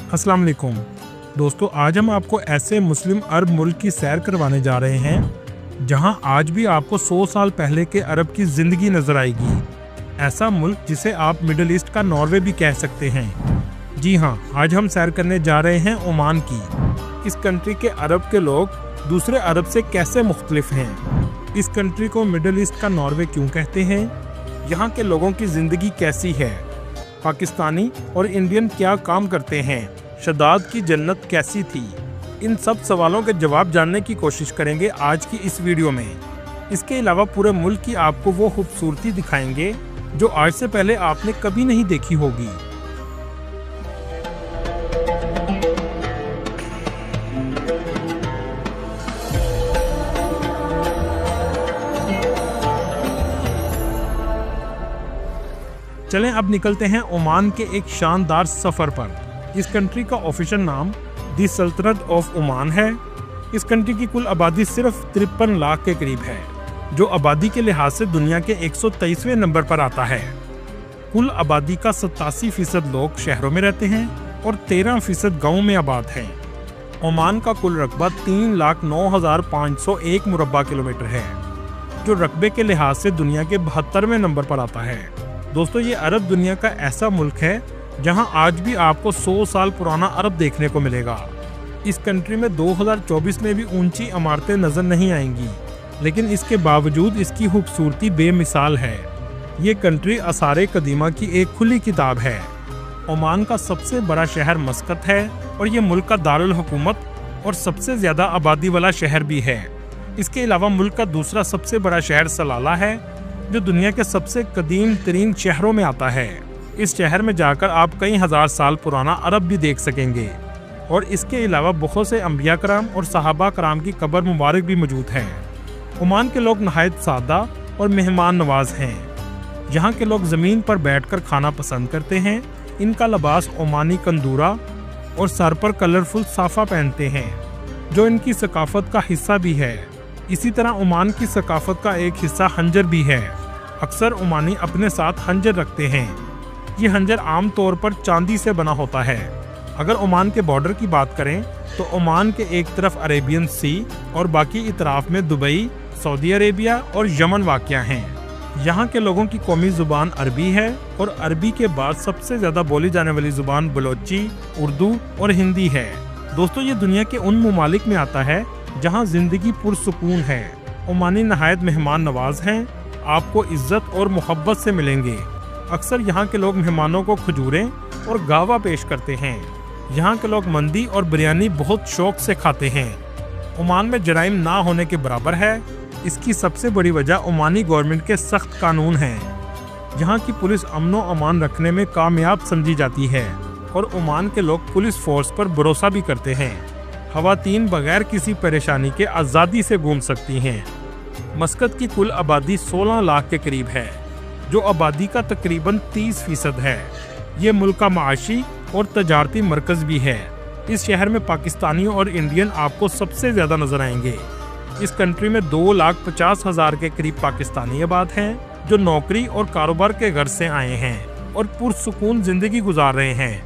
अस्सलाम वालेकुम दोस्तों, आज हम आपको ऐसे मुस्लिम अरब मुल्क की सैर करवाने जा रहे हैं जहां आज भी आपको 100 साल पहले के अरब की जिंदगी नजर आएगी। ऐसा मुल्क जिसे आप मिडिल ईस्ट का नॉर्वे भी कह सकते हैं। जी हां, आज हम सैर करने जा रहे हैं ओमान की। इस कंट्री के अरब के लोग दूसरे अरब से कैसे मुख्तलिफ हैं? इस कंट्री को मिडिल ईस्ट का नॉर्वे क्यों कहते हैं? यहाँ के लोगों की ज़िंदगी कैसी है? पाकिस्तानी और इंडियन क्या काम करते हैं? शदाद की जन्नत कैसी थी? इन सब सवालों के जवाब जानने की कोशिश करेंगे आज की इस वीडियो में। इसके अलावा पूरे मुल्क की आपको वो खूबसूरती दिखाएंगे जो आज से पहले आपने कभी नहीं देखी होगी। चलें अब निकलते हैं ओमान के एक शानदार सफ़र पर। इस कंट्री का ऑफिशियल नाम दी सल्तनत ऑफ ओमान है। इस कंट्री की कुल आबादी सिर्फ 53 लाख के करीब है, जो आबादी के लिहाज से दुनिया के 123वें नंबर पर आता है। कुल आबादी का 87% लोग शहरों में रहते हैं और 13% गाँव में आबाद हैं। ओमान का कुल रकबा 3,09,501 मुरब्बा किलोमीटर है, जो रकबे के लिहाज से दुनिया के 72वें नंबर पर आता है। दोस्तों, ये अरब दुनिया का ऐसा मुल्क है जहां आज भी आपको 100 साल पुराना अरब देखने को मिलेगा। इस कंट्री में 2024 में भी ऊंची इमारतें नजर नहीं आएंगी, लेकिन इसके बावजूद इसकी खूबसूरती बेमिसाल है। ये कंट्री आसारे कदीमा की एक खुली किताब है। ओमान का सबसे बड़ा शहर मस्कत है और ये मुल्क का दारुल हुकूमत और सबसे ज़्यादा आबादी वाला शहर भी है। इसके अलावा मुल्क का दूसरा सबसे बड़ा शहर सलाला है, जो दुनिया के सबसे कदीम तरीन शहरों में आता है। इस शहर में जाकर आप कई हज़ार साल पुराना अरब भी देख सकेंगे और इसके अलावा बहुत से अंबिया कराम और सहाबा कराम की कब्र मुबारक भी मौजूद है। ओमान के लोग नहायत सादा और मेहमान नवाज हैं। यहाँ के लोग ज़मीन पर बैठकर खाना पसंद करते हैं। इनका लिबास ओमानी कंदूरा और सर पर कलरफुल साफ़ा पहनते हैं, जो इनकी सकाफत का हिस्सा भी है। इसी तरह ओमान की सकाफत का एक हिस्सा हंजर भी है। अक्सर ओमानी अपने साथ हंजर रखते हैं। ये हंजर आम तौर पर चांदी से बना होता है। अगर ओमान के बॉर्डर की बात करें तो ओमान के एक तरफ अरेबियन सी और बाकी इतराफ में दुबई, सऊदी अरेबिया और यमन वाक़या हैं। यहाँ के लोगों की कौमी ज़ुबान अरबी है और अरबी के बाद सबसे ज़्यादा बोली जाने वाली ज़ुबान बलोची, उर्दू और हिंदी है। दोस्तों, ये दुनिया के उन ममालिक में आता है जहाँ ज़िंदगी पुरसुकून है। ओमानी नहायत मेहमान नवाज हैं, आपको इज्जत और मोहब्बत से मिलेंगे। अक्सर यहाँ के लोग मेहमानों को खजूरें और गावा पेश करते हैं। यहाँ के लोग मंदी और बिरयानी बहुत शौक से खाते हैं। ओमान में जराइम ना होने के बराबर है। इसकी सबसे बड़ी वजह ओमानी गवर्नमेंट के सख्त कानून हैं। यहाँ की पुलिस अमनो अमान रखने में कामयाब समझी जाती है और ओमान के लोग पुलिस फोर्स पर भरोसा भी करते हैं। ख़वातीन बगैर किसी परेशानी के आज़ादी से घूम सकती हैं। मस्कत की कुल आबादी 16 लाख के करीब है, जो आबादी का तकरीबन 30% है। ये मुल्क का माशी और तजारती मरकज़ भी है। इस शहर में पाकिस्तानियों और इंडियन आपको सबसे ज़्यादा नज़र आएंगे। इस कंट्री में 2,50,000 के करीब पाकिस्तानी आबाद हैं, जो नौकरी और कारोबार के घर से आए हैं और पुरसुकून ज़िंदगी गुजार रहे हैं।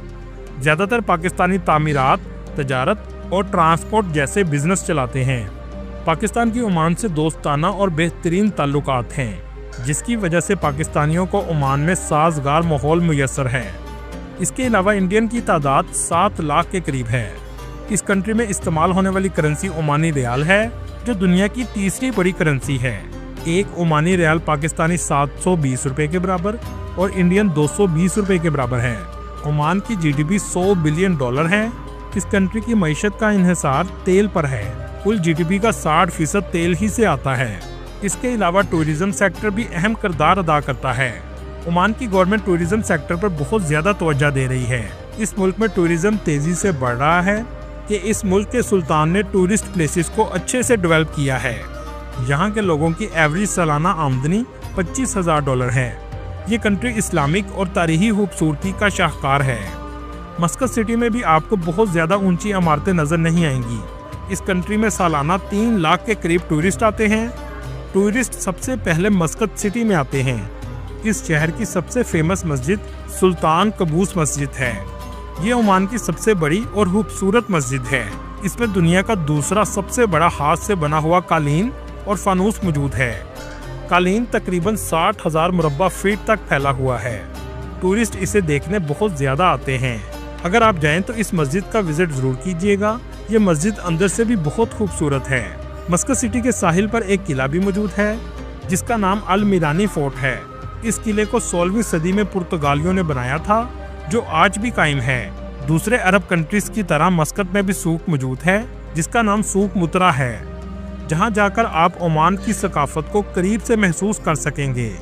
ज़्यादातर पाकिस्तानी तामीरात, तजारत और ट्रांसपोर्ट जैसे बिजनेस चलाते हैं। पाकिस्तान की ओमान से दोस्ताना और बेहतरीन ताल्लुकात हैं, जिसकी वजह से पाकिस्तानियों को ओमान में साजगार माहौल मुयस्सर है। इसके अलावा इंडियन की तादाद 7 लाख के करीब है। इस कंट्री में इस्तेमाल होने वाली करेंसी ओमानी रियाल है, जो दुनिया की तीसरी बड़ी करेंसी है। एक ओमानी रियाल पाकिस्तानी 720 रुपये के बराबर और इंडियन 220 रुपये के बराबर है। ओमान की GDP $100 बिलियन है। इस कंट्री की मईशत का इन्हिसार तेल पर है। कुल GDP का 60% तेल ही से आता है। इसके अलावा टूरिज्म सेक्टर भी अहम किरदार अदा करता है। ओमान की गवर्नमेंट टूरिज्म सेक्टर पर बहुत ज़्यादा तवज्जो दे रही है। इस मुल्क में टूरिज्म तेज़ी से बढ़ रहा है कि इस मुल्क के सुल्तान ने टूरिस्ट प्लेसेस को अच्छे से डेवलप किया है। यहाँ के लोगों की एवरेज सालाना आमदनी $25,000 है। ये कंट्री इस्लामिक और तारीखी खूबसूरती का शाहकार है। मस्कत सिटी में भी आपको बहुत ज़्यादा ऊंची इमारतें नज़र नहीं आएंगी। इस कंट्री में सालाना 3 लाख के करीब टूरिस्ट आते हैं। टूरिस्ट सबसे पहले मस्कत सिटी में आते हैं। इस शहर की सबसे फेमस मस्जिद सुल्तान कबूस मस्जिद है। ये ओमान की सबसे बड़ी और खूबसूरत मस्जिद है। इसमें दुनिया का दूसरा सबसे बड़ा हाथ से बना हुआ कालीन और फानूस मौजूद है। कालीन तकरीबन 60,000 मुरब्बा फीट तक फैला हुआ है। टूरिस्ट इसे देखने बहुत ज्यादा आते हैं। अगर आप जाएं तो इस मस्जिद का विजिट जरूर कीजिएगा। ये मस्जिद अंदर से भी बहुत खूबसूरत है। मस्कत सिटी के साहिल पर एक किला भी मौजूद है जिसका नाम अल मीरानी फोर्ट है। इस किले को 16वीं सदी में पुर्तगालियों ने बनाया था, जो आज भी कायम है। दूसरे अरब कंट्रीज की तरह मस्कत में भी सूक मौजूद है जिसका नाम सूक मुतरा है, जहां जाकर आप ओमान की सकाफत को करीब से महसूस कर सकेंगे।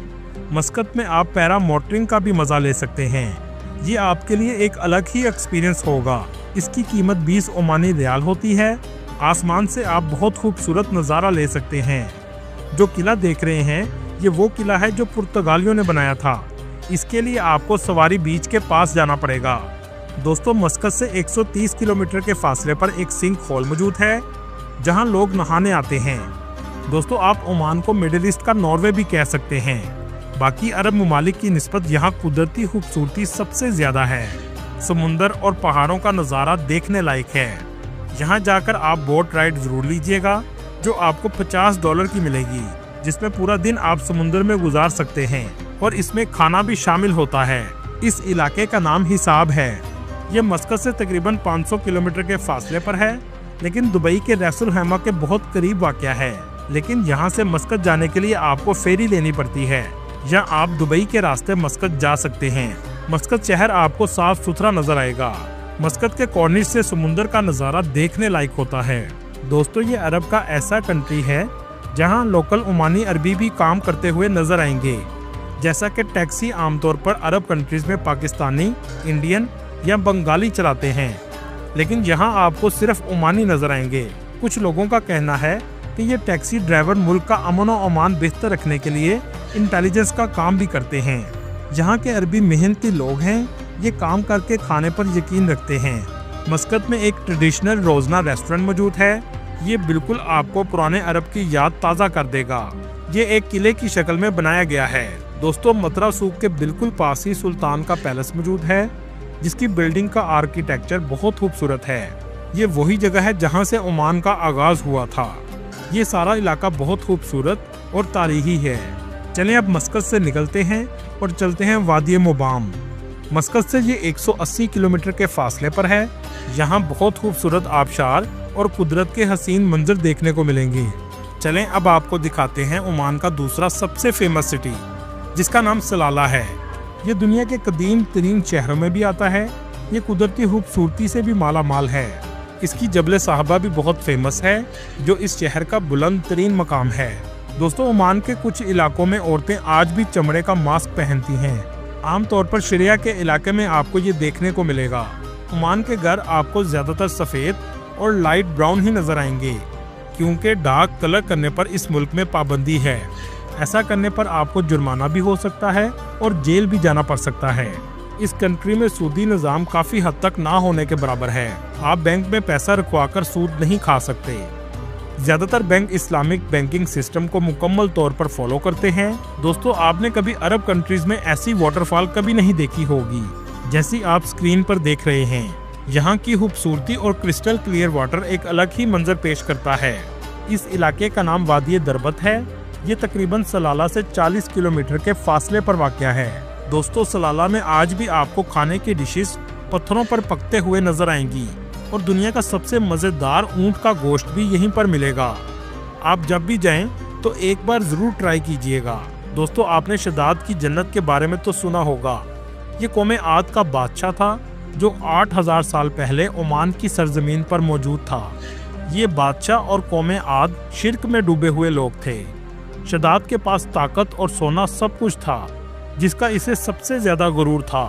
मस्कत में आप पैरा मोटरिंग का भी मजा ले सकते हैं। ये आपके लिए एक अलग ही एक्सपीरियंस होगा। इसकी कीमत 20 ओमानी रियाल होती है। आसमान से आप बहुत खूबसूरत नज़ारा ले सकते हैं। जो किला देख रहे हैं ये वो किला है जो पुर्तगालियों ने बनाया था। इसके लिए आपको सवारी बीच के पास जाना पड़ेगा। दोस्तों, मस्कत से 130 किलोमीटर के फासले पर एक सिंक होल मौजूद है जहां लोग नहाने आते हैं। दोस्तों, आप ओमान को मिडिल ईस्ट का नॉर्वे भी कह सकते हैं। बाकी अरब ममालिक की निस्बत यहाँ कुदरती खूबसूरती सबसे ज्यादा है। समुंदर और पहाड़ों का नज़ारा देखने लायक है। यहाँ जाकर आप बोट राइड जरूर लीजिएगा जो आपको $50 की मिलेगी, जिसमें पूरा दिन आप समुंदर में गुजार सकते हैं और इसमें खाना भी शामिल होता है। इस इलाके का नाम हिसाब है। ये मस्कत से तकरीबन 500 किलोमीटर के फासले पर है, लेकिन दुबई के रैस अल खैमा के बहुत करीब वाक़या है। लेकिन यहाँ से मस्कत जाने के लिए आपको फेरी लेनी पड़ती है, या आप दुबई के रास्ते मस्कत जा सकते हैं। मस्कत शहर आपको साफ सुथरा नजर आएगा। मस्कत के कॉर्निश से समुंदर का नज़ारा देखने लायक होता है। दोस्तों, ये अरब का ऐसा कंट्री है जहां लोकल ओमानी अरबी भी काम करते हुए नजर आएंगे। जैसा कि टैक्सी आमतौर पर अरब कंट्रीज में पाकिस्तानी, इंडियन या बंगाली चलाते हैं, लेकिन यहाँ आपको सिर्फ ओमानी नजर आएंगे। कुछ लोगों का कहना है कि ये टैक्सी ड्राइवर मुल्क का अमन और अमान बेहतर रखने के लिए इंटेलिजेंस का काम भी करते हैं। यहाँ के अरबी मेहनती लोग हैं। ये काम करके खाने पर यकीन रखते हैं। मस्कत में एक ट्रेडिशनल रोजना रेस्टोरेंट मौजूद है। ये बिल्कुल आपको पुराने अरब की याद ताज़ा कर देगा। ये एक किले की शक्ल में बनाया गया है। दोस्तों, मतरा सूक के बिल्कुल पास ही सुल्तान का पैलेस मौजूद है, जिसकी बिल्डिंग का आर्किटेक्चर बहुत खूबसूरत है। ये वही जगह है जहाँ से ओमान का आगाज हुआ था। ये सारा इलाका बहुत खूबसूरत और तारीखी है। चलें अब मस्कत से निकलते हैं और चलते हैं वादी मुबाम। मस्कत से ये 180 किलोमीटर के फासले पर है। यहाँ बहुत खूबसूरत आबशार और कुदरत के हसीन मंजर देखने को मिलेंगे। चलें अब आपको दिखाते हैं ओमान का दूसरा सबसे फेमस सिटी, जिसका नाम सलाला है। ये दुनिया के कदीम तरीन शहरों में भी आता है। ये कुदरती खूबसूरती से भी माला माल है। इसकी जबल साहबा भी बहुत फेमस है, जो इस शहर का बुलंद तरीन मकाम है। दोस्तों, ओमान के कुछ इलाकों में औरतें आज भी चमड़े का मास्क पहनती हैं। आमतौर पर शरिया के इलाके में आपको ये देखने को मिलेगा। ओमान के घर आपको ज्यादातर सफ़ेद और लाइट ब्राउन ही नजर आएंगे, क्योंकि डार्क कलर करने पर इस मुल्क में पाबंदी है। ऐसा करने पर आपको जुर्माना भी हो सकता है और जेल भी जाना पड़ सकता है। इस कंट्री में सूदी निज़ाम काफ़ी हद तक ना होने के बराबर है। आप बैंक में पैसा रखवाकर सूद नहीं खा सकते। ज़्यादातर बैंक इस्लामिक बैंकिंग सिस्टम को मुकम्मल तौर पर फॉलो करते हैं। दोस्तों, आपने कभी अरब कंट्रीज में ऐसी वाटरफॉल कभी नहीं देखी होगी जैसी आप स्क्रीन पर देख रहे हैं। यहाँ की खूबसूरती और क्रिस्टल क्लियर वाटर एक अलग ही मंजर पेश करता है। इस इलाके का नाम वादी दरबत है। ये तकरीबन सलाला से 40 किलोमीटर के फासले पर वाक़या है। दोस्तों, सलाला में आज भी आपको खाने की डिशेस पत्थरों पर पकते हुए नजर आएंगी और दुनिया का सबसे मज़ेदार ऊँट का गोश्त भी यहीं पर मिलेगा। आप जब भी जाएं तो एक बार ज़रूर ट्राई कीजिएगा। दोस्तों, आपने शदाद की जन्नत के बारे में तो सुना होगा। ये कौम आद का बादशाह था जो 8000 साल पहले ओमान की सरजमीन पर मौजूद था। ये बादशाह और कौम आद शिर्क में डूबे हुए लोग थे। शदाद के पास ताकत और सोना सब कुछ था, जिसका इसे सबसे ज़्यादा गुरूर था।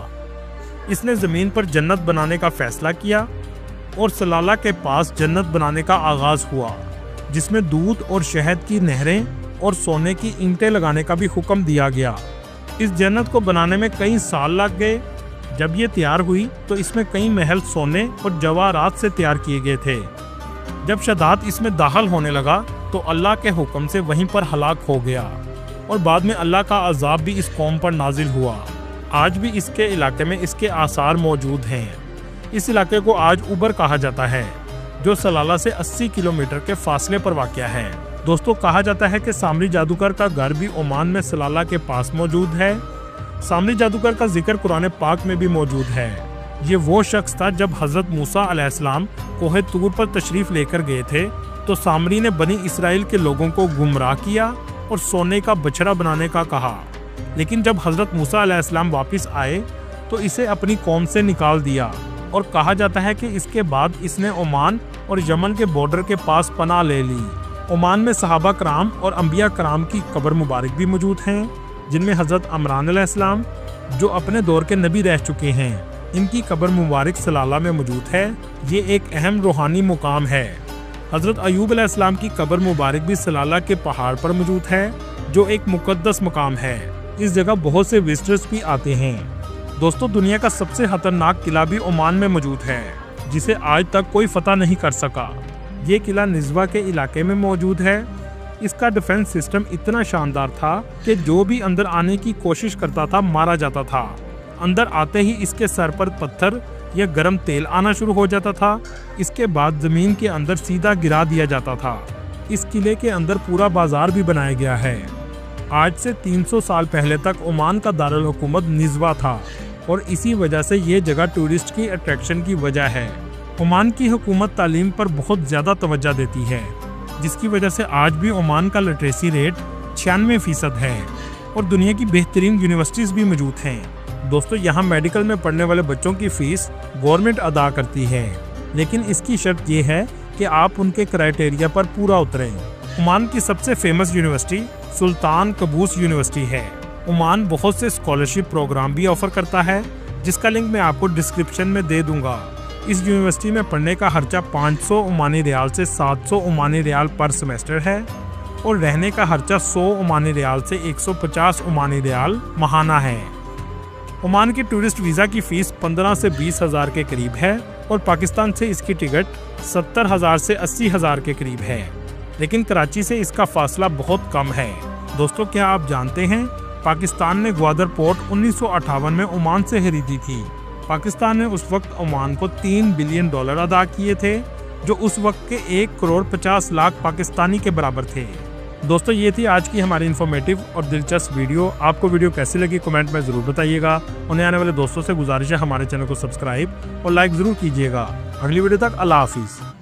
इसने ज़मीन पर जन्नत बनाने का फैसला किया और सलाला के पास जन्नत बनाने का आगाज़ हुआ, जिसमें दूध और शहद की नहरें और सोने की ईंटें लगाने का भी हुक्म दिया गया। इस जन्नत को बनाने में कई साल लग गए। जब ये तैयार हुई तो इसमें कई महल सोने और जवाहरात से तैयार किए गए थे। जब शदाद इसमें दाखिल होने लगा तो अल्लाह के हुक्म से वहीं पर हलाक हो गया और बाद में अल्लाह का अजाब भी इस कौम पर नाजिल हुआ। आज भी इसके इलाके में इसके आसार मौजूद हैं। इस इलाके को आज उबर कहा जाता है, जो सलाला से 80 किलोमीटर के फासले पर वाक़या है। दोस्तों, कहा जाता है कि सामरी जादूगर का घर भी ओमान में सलाला के पास मौजूद है। सामरी जादूगर का जिक्र कुरान पाक में भी मौजूद है। ये वो शख्स था जब हज़रत मूसा अलैहिस्सलाम कोहे तूर पर तशरीफ लेकर गए थे तो सामरी ने बनी इसराइल के लोगों को गुमराह किया और सोने का बछड़ा बनाने का कहा। लेकिन जब हज़रत मूसा अलैहिस्सलाम वापस आए तो इसे अपनी कौम से निकाल दिया और कहा जाता है कि इसके बाद इसने ओमान और यमन के बॉर्डर के पास पनाह ले ली। ओमान में सहाबा कराम और अंबिया कराम की कब्र मुबारक भी मौजूद हैं, जिनमें हज़रत इमरान अलैहिस्सलाम, जो अपने दौर के नबी रह चुके हैं, इनकी कब्र मुबारक सलाला में मौजूद है। ये एक अहम रूहानी मुकाम है। हज़रत अयूब अलैहिस्सलाम की कब्र मुबारक भी सलाला के पहाड़ पर मौजूद है, जो एक मुक़द्दस मुकाम है। इस जगह बहुत से विजिटर्स भी आते हैं। दोस्तों, दुनिया का सबसे खतरनाक किला भी ओमान में मौजूद है, जिसे आज तक कोई फतह नहीं कर सका। ये किला निज़वा के इलाके में मौजूद है। इसका डिफेंस सिस्टम इतना शानदार था कि जो भी अंदर आने की कोशिश करता था मारा जाता था। अंदर आते ही इसके सर पर पत्थर या गर्म तेल आना शुरू हो जाता था। इसके बाद ज़मीन के अंदर सीधा गिरा दिया जाता था। इस किले के अंदर पूरा बाजार भी बनाया गया है। आज से 300 साल पहले तक ओमान का दारुल हुकूमत निज़वा था और इसी वजह से ये जगह टूरिस्ट की अट्रैक्शन की वजह है। ओमान की हुकूमत तालीम पर बहुत ज़्यादा तवज्जो देती है, जिसकी वजह से आज भी ओमान का लिटरेसी रेट 96% है और दुनिया की बेहतरीन यूनिवर्सिटीज़ भी मौजूद हैं। दोस्तों, यहाँ मेडिकल में पढ़ने वाले बच्चों की फ़ीस गवर्नमेंट अदा करती है, लेकिन इसकी शर्त ये है कि आप उनके क्राइटेरिया पर पूरा उतरें। ओमान की सबसे फेमस यूनिवर्सिटी सुल्तान कबूस यूनिवर्सिटी है। ओमान बहुत से स्कॉलरशिप प्रोग्राम भी ऑफर करता है, जिसका लिंक मैं आपको डिस्क्रिप्शन में दे दूंगा। इस यूनिवर्सिटी में पढ़ने का खर्चा 500 ओमानी रियाल से 700 ओमानी रियाल पर सेमेस्टर है और रहने का खर्चा 100 ओमानी रियाल से 150 ओमानी रियाल माहाना है। ओमान की टूरिस्ट वीज़ा की फ़ीस 15 से 20 हज़ार के करीब है और पाकिस्तान से इसकी टिकट 70,000 से 80,000 के करीब है, लेकिन कराची से इसका फासला बहुत कम है। दोस्तों, क्या आप जानते हैं पाकिस्तान ने ग्वादर पोर्ट 1958 में ओमान से खरीदी थी। पाकिस्तान ने उस वक्त ओमान को $3 बिलियन अदा किए थे, जो उस वक्त के 1,50,00,000 पाकिस्तानी के बराबर थे। दोस्तों, ये थी आज की हमारी इन्फॉर्मेटिव और दिलचस्प वीडियो। आपको वीडियो कैसी लगी कमेंट में ज़रूर बताइएगा। उन्हें आने वाले दोस्तों से गुजारिश है हमारे चैनल को सब्सक्राइब और लाइक ज़रूर कीजिएगा। अगली वीडियो तक अल्लाह हाफिज़।